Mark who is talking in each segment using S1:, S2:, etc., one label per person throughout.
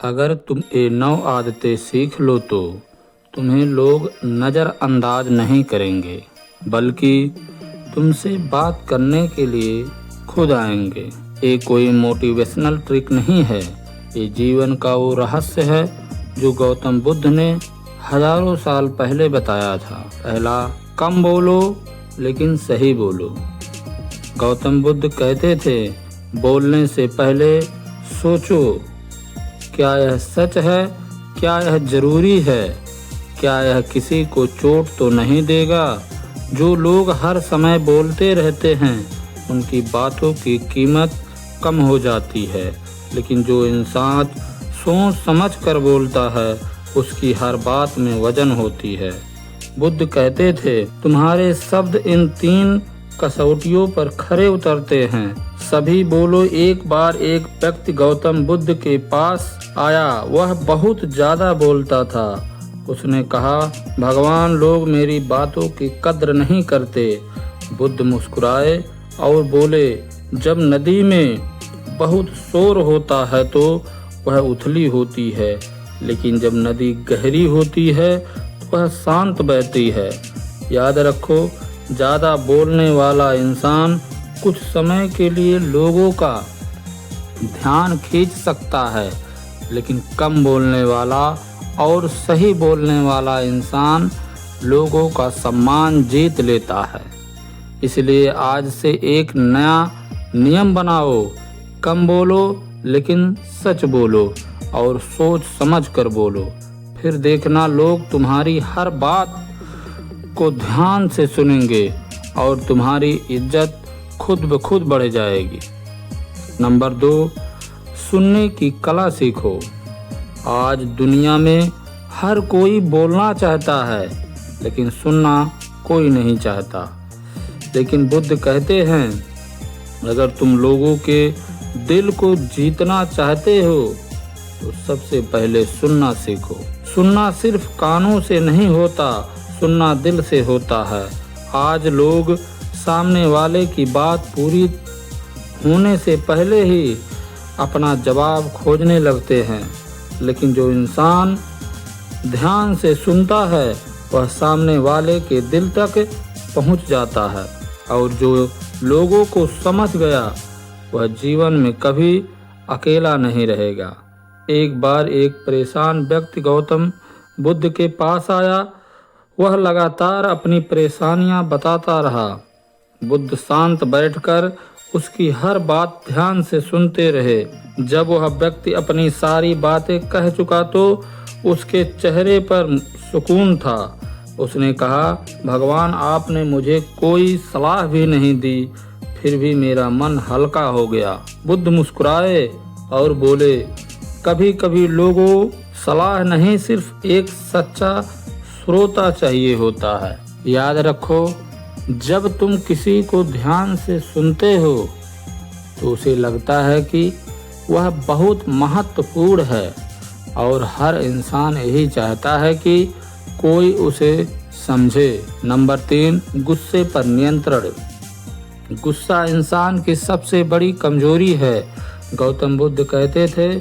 S1: अगर तुम ये 9 आदतें सीख लो तो तुम्हें लोग नज़रअंदाज नहीं करेंगे, बल्कि तुमसे बात करने के लिए खुद आएंगे। ये कोई मोटिवेशनल ट्रिक नहीं है, ये जीवन का वो रहस्य है जो गौतम बुद्ध ने हजारों साल पहले बताया था। पहला, कम बोलो लेकिन सही बोलो। गौतम बुद्ध कहते थे, बोलने से पहले सोचो, क्या यह सच है, क्या यह जरूरी है, क्या यह किसी को चोट तो नहीं देगा। जो लोग हर समय बोलते रहते हैं उनकी बातों की कीमत कम हो जाती है, लेकिन जो इंसान सोच समझ कर बोलता है उसकी हर बात में वजन होती है। बुद्ध कहते थे, तुम्हारे शब्द इन 3 कसौटियों पर खरे उतरते हैं। सभी बोलो। एक बार एक व्यक्ति गौतम बुद्ध के पास आया। वह बहुत ज्यादा बोलता था। उसने कहा, भगवान, लोग मेरी बातों की कद्र नहीं करते। बुद्ध मुस्कुराए और बोले, जब नदी में बहुत शोर होता है तो वह उथली होती है, लेकिन जब नदी गहरी होती है तो वह शांत बहती है। याद रखो, ज़्यादा बोलने वाला इंसान कुछ समय के लिए लोगों का ध्यान खींच सकता है, लेकिन कम बोलने वाला और सही बोलने वाला इंसान लोगों का सम्मान जीत लेता है। इसलिए आज से एक नया नियम बनाओ, कम बोलो लेकिन सच बोलो और सोच समझ कर बोलो। फिर देखना, लोग तुम्हारी हर बात को ध्यान से सुनेंगे और तुम्हारी इज्जत खुद ब खुद बढ़ जाएगी। नंबर 2, सुनने की कला सीखो। आज दुनिया में हर कोई बोलना चाहता है, लेकिन सुनना कोई नहीं चाहता। लेकिन बुद्ध कहते हैं, अगर तुम लोगों के दिल को जीतना चाहते हो तो सबसे पहले सुनना सीखो। सुनना सिर्फ कानों से नहीं होता, सुनना दिल से होता है। आज लोग सामने वाले की बात पूरी होने से पहले ही अपना जवाब खोजने लगते हैं, लेकिन जो इंसान ध्यान से सुनता है वह सामने वाले के दिल तक पहुंच जाता है, और जो लोगों को समझ गया वह जीवन में कभी अकेला नहीं रहेगा। एक बार एक परेशान व्यक्ति गौतम बुद्ध के पास आया। वह लगातार अपनी परेशानियां बताता रहा। बुद्ध शांत बैठकर उसकी हर बात ध्यान से सुनते रहे। जब वह व्यक्ति अपनी सारी बातें कह चुका तो उसके चेहरे पर सुकून था। उसने कहा, भगवान, आपने मुझे कोई सलाह भी नहीं दी, फिर भी मेरा मन हल्का हो गया। बुद्ध मुस्कुराए और बोले, कभी कभी लोगों सलाह नहीं, सिर्फ एक सच्चा श्रोता चाहिए होता है। याद रखो, जब तुम किसी को ध्यान से सुनते हो तो उसे लगता है कि वह बहुत महत्वपूर्ण है, और हर इंसान यही चाहता है कि कोई उसे समझे। नंबर 3, गुस्से पर नियंत्रण। गुस्सा इंसान की सबसे बड़ी कमजोरी है। गौतम बुद्ध कहते थे,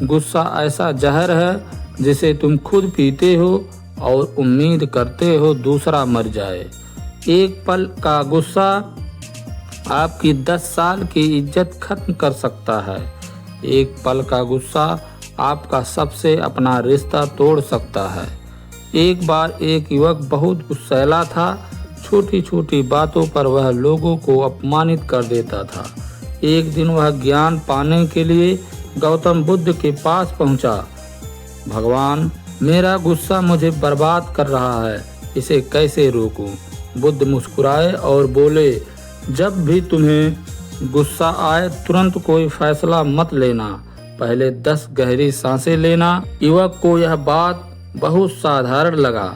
S1: गुस्सा ऐसा जहर है जिसे तुम खुद पीते हो और उम्मीद करते हो दूसरा मर जाए। एक पल का गुस्सा आपकी 10 साल की इज्जत खत्म कर सकता है। एक पल का गुस्सा आपका सबसे अपना रिश्ता तोड़ सकता है। एक बार एक युवक बहुत गुस्सैला था। छोटी छोटी बातों पर वह लोगों को अपमानित कर देता था। एक दिन वह ज्ञान पाने के लिए गौतम बुद्ध के पास पहुंचा। भगवान, मेरा गुस्सा मुझे बर्बाद कर रहा है, इसे कैसे रोकूं? बुद्ध मुस्कुराए और बोले, जब भी तुम्हें गुस्सा आए तुरंत कोई फैसला मत लेना, पहले 10 गहरी सांसें लेना। युवक को यह बात बहुत साधारण लगा,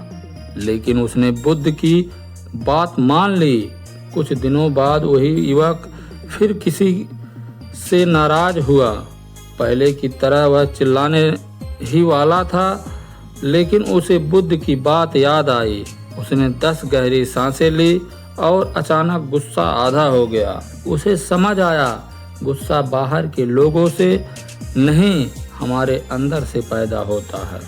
S1: लेकिन उसने बुद्ध की बात मान ली। कुछ दिनों बाद वही युवक फिर किसी से नाराज हुआ। पहले की तरह वह चिल्लाने ही वाला था, लेकिन उसे बुद्ध की बात याद आई। उसने 10 गहरी सांसें ली और अचानक गुस्सा आधा हो गया। उसे समझ आया, गुस्सा बाहर के लोगों से नहीं, हमारे अंदर से पैदा होता है।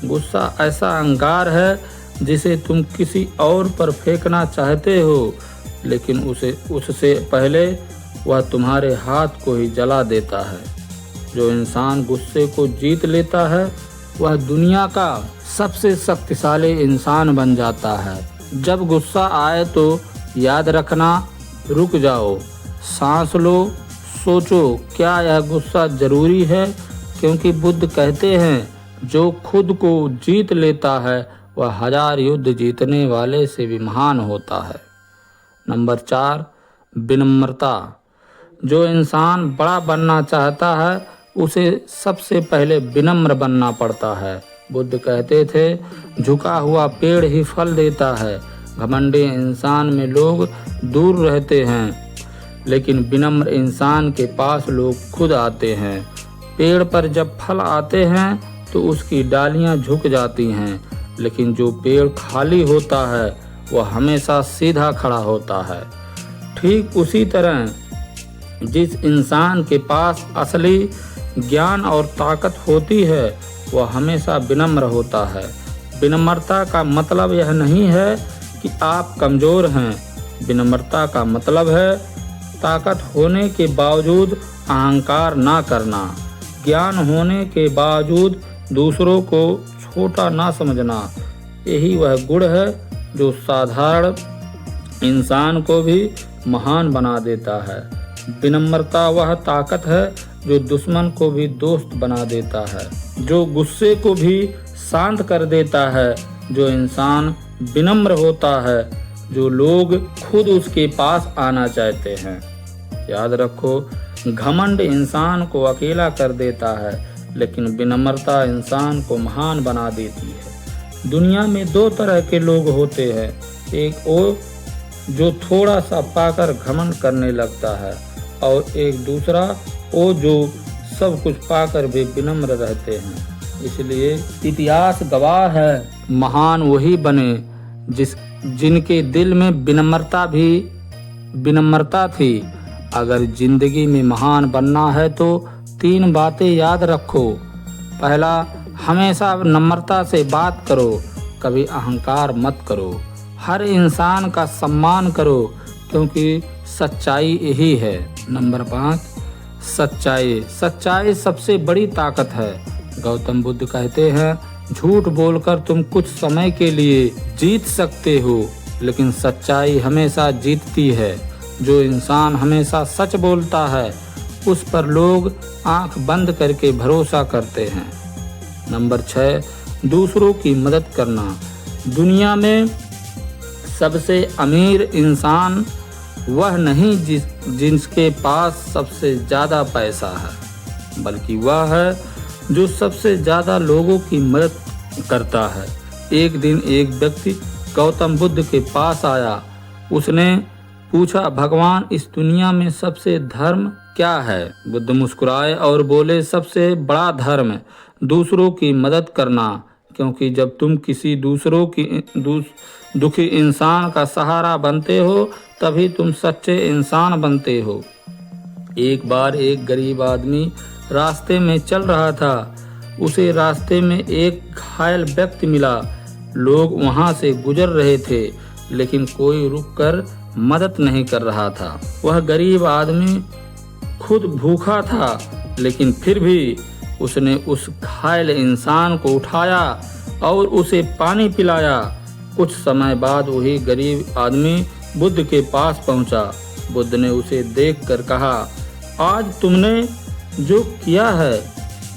S1: गुस्सा ऐसा अंगार है जिसे तुम किसी और पर फेंकना चाहते हो, लेकिन उससे पहले वह तुम्हारे हाथ को ही जला देता है। जो इंसान गुस्से को जीत लेता है वह दुनिया का सबसे शक्तिशाली इंसान बन जाता है। जब गुस्सा आए तो याद रखना, रुक जाओ, सांस लो, सोचो क्या यह गुस्सा जरूरी है, क्योंकि बुद्ध कहते हैं जो खुद को जीत लेता है वह 1000 युद्ध जीतने वाले से भी महान होता है। नंबर 4, विनम्रता। जो इंसान बड़ा बनना चाहता है उसे सबसे पहले विनम्र बनना पड़ता है। बुद्ध कहते थे झुका हुआ पेड़ ही फल देता है। घमंडी इंसान में लोग दूर रहते हैं, लेकिन विनम्र इंसान के पास लोग खुद आते हैं। पेड़ पर जब फल आते हैं तो उसकी डालियां झुक जाती हैं, लेकिन जो पेड़ खाली होता है वह हमेशा सीधा खड़ा होता है। ठीक उसी तरह जिस इंसान के पास असली ज्ञान और ताकत होती है वह हमेशा विनम्र होता है। विनम्रता का मतलब यह नहीं है कि आप कमज़ोर हैं। विनम्रता का मतलब है ताकत होने के बावजूद अहंकार ना करना, ज्ञान होने के बावजूद दूसरों को छोटा ना समझना। यही वह गुण है जो साधारण इंसान को भी महान बना देता है। विनम्रता वह ताकत है जो दुश्मन को भी दोस्त बना देता है, जो गुस्से को भी शांत कर देता है। जो इंसान विनम्र होता है, जो लोग खुद उसके पास आना चाहते हैं। याद रखो, घमंड इंसान को अकेला कर देता है, लेकिन विनम्रता इंसान को महान बना देती है। दुनिया में 2 तरह के लोग होते हैं, एक वो जो थोड़ा सा पाकर घमंड करने लगता है, और एक दूसरा वो जो सब कुछ पाकर भी विनम्र रहते हैं। इसलिए इतिहास गवाह है, महान वही बने जिनके दिल में विनम्रता थी। अगर जिंदगी में महान बनना है तो 3 बातें याद रखो। पहला, हमेशा नम्रता से बात करो, कभी अहंकार मत करो। हर इंसान का सम्मान करो, क्योंकि सच्चाई यही है। नंबर 5, सच्चाई सबसे बड़ी ताकत है। गौतम बुद्ध कहते हैं झूठ बोलकर तुम कुछ समय के लिए जीत सकते हो, लेकिन सच्चाई हमेशा जीतती है। जो इंसान हमेशा सच बोलता है उस पर लोग आंख बंद करके भरोसा करते हैं। नंबर 6, दूसरों की मदद करना। दुनिया में सबसे अमीर इंसान वह नहीं जिसके पास सबसे ज़्यादा पैसा है, बल्कि वह है जो सबसे ज़्यादा लोगों की मदद करता है। एक दिन एक व्यक्ति गौतम बुद्ध के पास आया। उसने पूछा, भगवान, इस दुनिया में सबसे धर्म क्या है? बुद्ध मुस्कुराए और बोले, सबसे बड़ा धर्म दूसरों की मदद करना, क्योंकि जब तुम किसी दुखी इंसान का सहारा बनते हो तभी तुम सच्चे इंसान बनते हो। एक बार एक गरीब आदमी रास्ते में चल रहा था। उसे रास्ते में एक घायल व्यक्ति मिला। लोग वहां से गुजर रहे थे, लेकिन कोई रुककर मदद नहीं कर रहा था। वह गरीब आदमी खुद भूखा था, लेकिन फिर भी उसने उस घायल इंसान को उठाया और उसे पानी पिलाया। कुछ समय बाद वही गरीब आदमी बुद्ध के पास पहुंचा। बुद्ध ने उसे देखकर कहा, आज तुमने जो किया है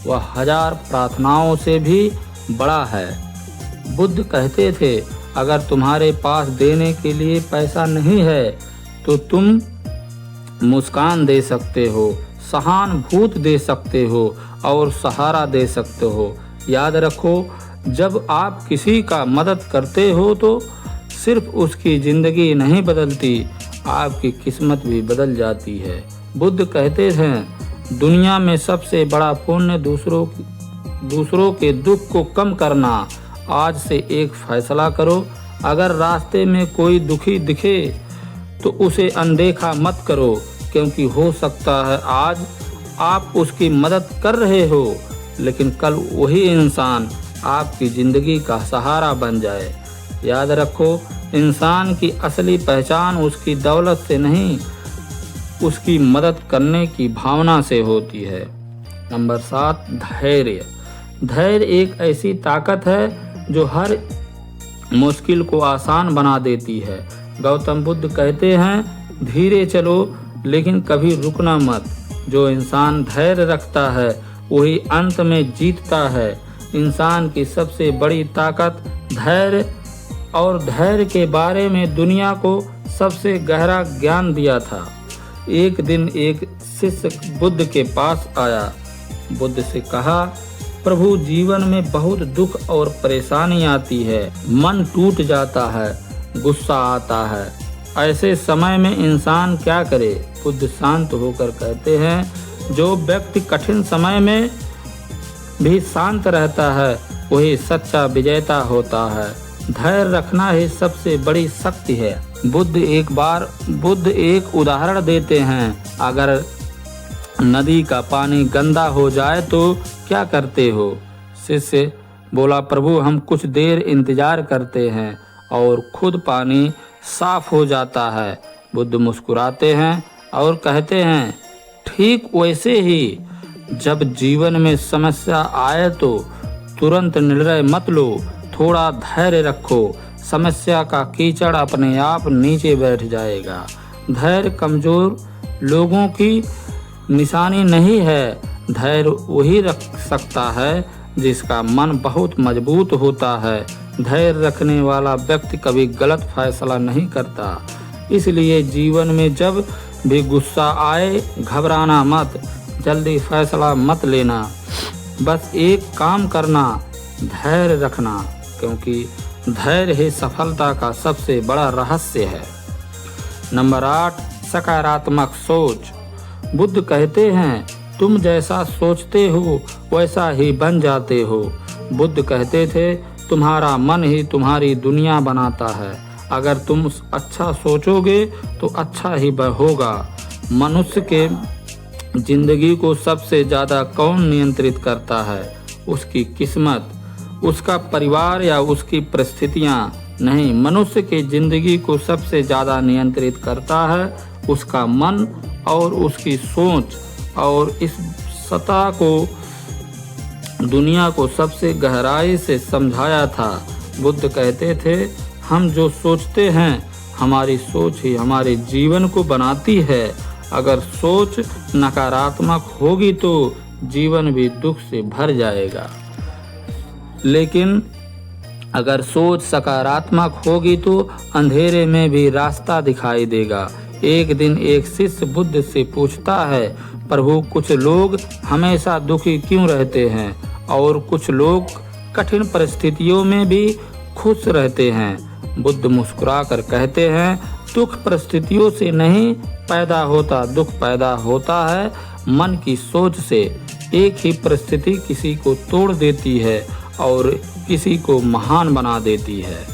S1: वह 1000 प्रार्थनाओं से भी बड़ा है। बुद्ध कहते थे, अगर तुम्हारे पास देने के लिए पैसा नहीं है तो तुम मुस्कान दे सकते हो, सहानुभूति दे सकते हो और सहारा दे सकते हो। याद रखो, जब आप किसी का मदद करते हो तो सिर्फ उसकी ज़िंदगी नहीं बदलती, आपकी किस्मत भी बदल जाती है। बुद्ध कहते हैं, दुनिया में सबसे बड़ा पुण्य दूसरों के दुख को कम करना। आज से एक फैसला करो, अगर रास्ते में कोई दुखी दिखे तो उसे अनदेखा मत करो, क्योंकि हो सकता है आज आप उसकी मदद कर रहे हो, लेकिन कल वही इंसान आपकी ज़िंदगी का सहारा बन जाए। याद रखो, इंसान की असली पहचान उसकी दौलत से नहीं, उसकी मदद करने की भावना से होती है। नंबर 7, धैर्य। धैर्य एक ऐसी ताकत है जो हर मुश्किल को आसान बना देती है। गौतम बुद्ध कहते हैं, धीरे चलो लेकिन कभी रुकना मत। जो इंसान धैर्य रखता है वही अंत में जीतता है। इंसान की सबसे बड़ी ताकत धैर्य, और धैर्य के बारे में दुनिया को सबसे गहरा ज्ञान दिया था। एक दिन एक शिष्य बुद्ध के पास आया। बुद्ध से कहा, प्रभु, जीवन में बहुत दुख और परेशानी आती है, मन टूट जाता है, गुस्सा आता है। ऐसे समय में इंसान क्या करे? बुद्ध शांत होकर कहते हैं, जो व्यक्ति कठिन समय में भी शांत रहता है वही सच्चा विजेता होता है। धैर्य रखना ही सबसे बड़ी शक्ति है। बुद्ध एक उदाहरण देते हैं, अगर नदी का पानी गंदा हो जाए तो क्या करते हो? शिष्य बोला, प्रभु, हम कुछ देर इंतजार करते हैं और खुद पानी साफ हो जाता है। बुद्ध मुस्कुराते हैं और कहते हैं, ठीक वैसे ही जब जीवन में समस्या आए तो तुरंत निर्णय मत लो, थोड़ा धैर्य रखो, समस्या का कीचड़ अपने आप नीचे बैठ जाएगा। धैर्य कमजोर लोगों की निशानी नहीं है। धैर्य वही रख सकता है जिसका मन बहुत मजबूत होता है। धैर्य रखने वाला व्यक्ति कभी गलत फैसला नहीं करता। इसलिए जीवन में जब भी गुस्सा आए घबराना मत, जल्दी फैसला मत लेना, बस एक काम करना, धैर्य रखना, क्योंकि धैर्य ही सफलता का सबसे बड़ा रहस्य है। नंबर 8, सकारात्मक सोच। बुद्ध कहते हैं, तुम जैसा सोचते हो वैसा ही बन जाते हो। बुद्ध कहते थे, तुम्हारा मन ही तुम्हारी दुनिया बनाता है। अगर तुम अच्छा सोचोगे तो अच्छा ही होगा। मनुष्य के जिंदगी को सबसे ज़्यादा कौन नियंत्रित करता है? उसकी किस्मत, उसका परिवार या उसकी परिस्थितियाँ नहीं। मनुष्य के जिंदगी को सबसे ज़्यादा नियंत्रित करता है उसका मन और उसकी सोच। और इस सत्ता को दुनिया को सबसे गहराई से समझाया था। बुद्ध कहते थे, हम जो सोचते हैं हमारी सोच ही हमारे जीवन को बनाती है। अगर सोच नकारात्मक होगी तो जीवन भी दुख से भर जाएगा, लेकिन अगर सोच सकारात्मक होगी तो अंधेरे में भी रास्ता दिखाई देगा। एक दिन एक शिष्य बुद्ध से पूछता है, प्रभु, कुछ लोग हमेशा दुखी क्यों रहते हैं और कुछ लोग कठिन परिस्थितियों में भी खुश रहते हैं? बुद्ध मुस्कुराकर कहते हैं, दुख परिस्थितियों से नहीं पैदा होता, दुख पैदा होता है मन की सोच से। एक ही परिस्थिति किसी को तोड़ देती है और किसी को महान बना देती है।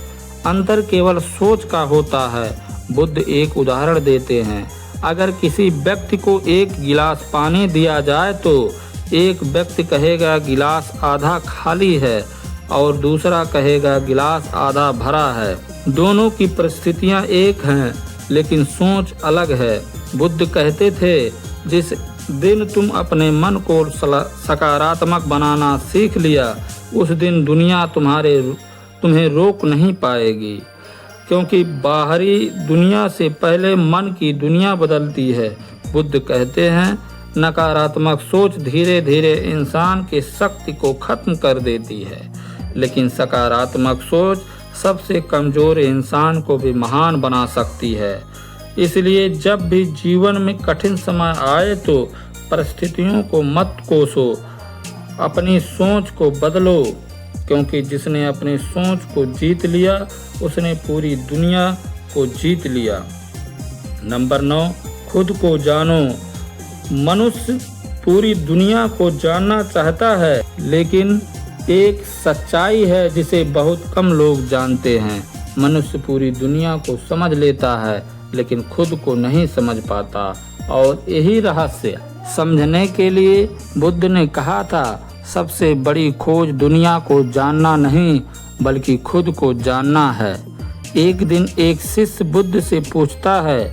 S1: अंतर केवल सोच का होता है। बुद्ध एक उदाहरण देते हैं, अगर किसी व्यक्ति को एक गिलास पानी दिया जाए तो एक व्यक्ति कहेगा गिलास आधा खाली है और दूसरा कहेगा गिलास आधा भरा है। दोनों की परिस्थितियां एक हैं लेकिन सोच अलग है। बुद्ध कहते थे, जिस दिन तुम अपने मन को सकारात्मक बनाना सीख लिया उस दिन दुनिया तुम्हें रोक नहीं पाएगी, क्योंकि बाहरी दुनिया से पहले मन की दुनिया बदलती है। बुद्ध कहते हैं, नकारात्मक सोच धीरे धीरे इंसान की शक्ति को खत्म कर देती है, लेकिन सकारात्मक सोच सबसे कमजोर इंसान को भी महान बना सकती है। इसलिए जब भी जीवन में कठिन समय आए तो परिस्थितियों को मत कोसो, अपनी सोच को बदलो, क्योंकि जिसने अपनी सोच को जीत लिया उसने पूरी दुनिया को जीत लिया। नंबर 9, खुद को जानो। मनुष्य पूरी दुनिया को जानना चाहता है, लेकिन एक सच्चाई है जिसे बहुत कम लोग जानते हैं। मनुष्य पूरी दुनिया को समझ लेता है लेकिन खुद को नहीं समझ पाता, और यही रहस्य समझने के लिए बुद्ध ने कहा था, सबसे बड़ी खोज दुनिया को जानना नहीं बल्कि खुद को जानना है। एक दिन एक शिष्य बुद्ध से पूछता है,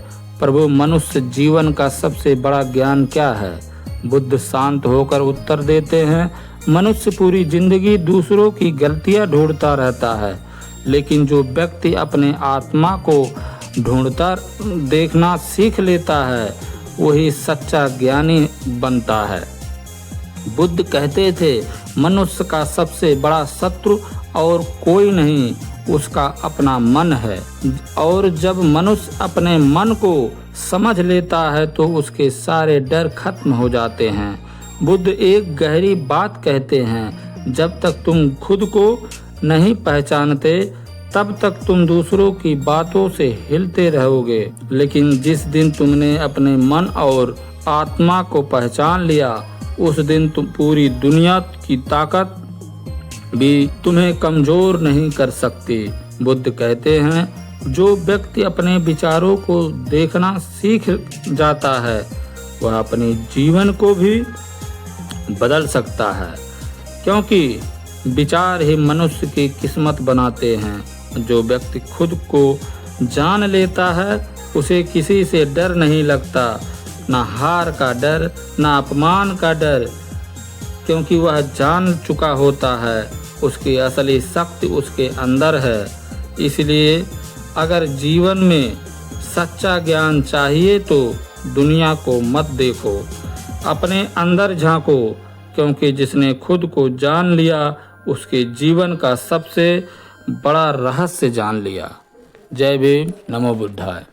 S1: प्रभु मनुष्य जीवन का सबसे बड़ा ज्ञान क्या है? बुद्ध शांत होकर उत्तर देते हैं, मनुष्य पूरी जिंदगी दूसरों की गलतियां ढूंढता रहता है, लेकिन जो व्यक्ति अपने आत्मा को ढूंढता देखना सीख लेता है वही सच्चा ज्ञानी बनता है। बुद्ध कहते थे, मनुष्य का सबसे बड़ा शत्रु और कोई नहीं, उसका अपना मन है, और जब मनुष्य अपने मन को समझ लेता है तो उसके सारे डर खत्म हो जाते हैं। बुद्ध एक गहरी बात कहते हैं, जब तक तुम खुद को नहीं पहचानते तब तक तुम दूसरों की बातों से हिलते रहोगे, लेकिन जिस दिन तुमने अपने मन और आत्मा को पहचान लिया उस दिन तुम पूरी दुनिया की ताकत भी तुम्हें कमजोर नहीं कर सकती। बुद्ध कहते हैं, जो व्यक्ति अपने विचारों को देखना सीख जाता है वह अपने जीवन को भी बदल सकता है, क्योंकि विचार ही मनुष्य की किस्मत बनाते हैं। जो व्यक्ति खुद को जान लेता है उसे किसी से डर नहीं लगता, ना हार का डर ना अपमान का डर, क्योंकि वह जान चुका होता है उसकी असली शक्ति उसके अंदर है। इसलिए अगर जीवन में सच्चा ज्ञान चाहिए तो दुनिया को मत देखो, अपने अंदर झांको, क्योंकि जिसने खुद को जान लिया उसके जीवन का सबसे बड़ा रहस्य जान लिया। जय भीम, नमो बुद्धाय।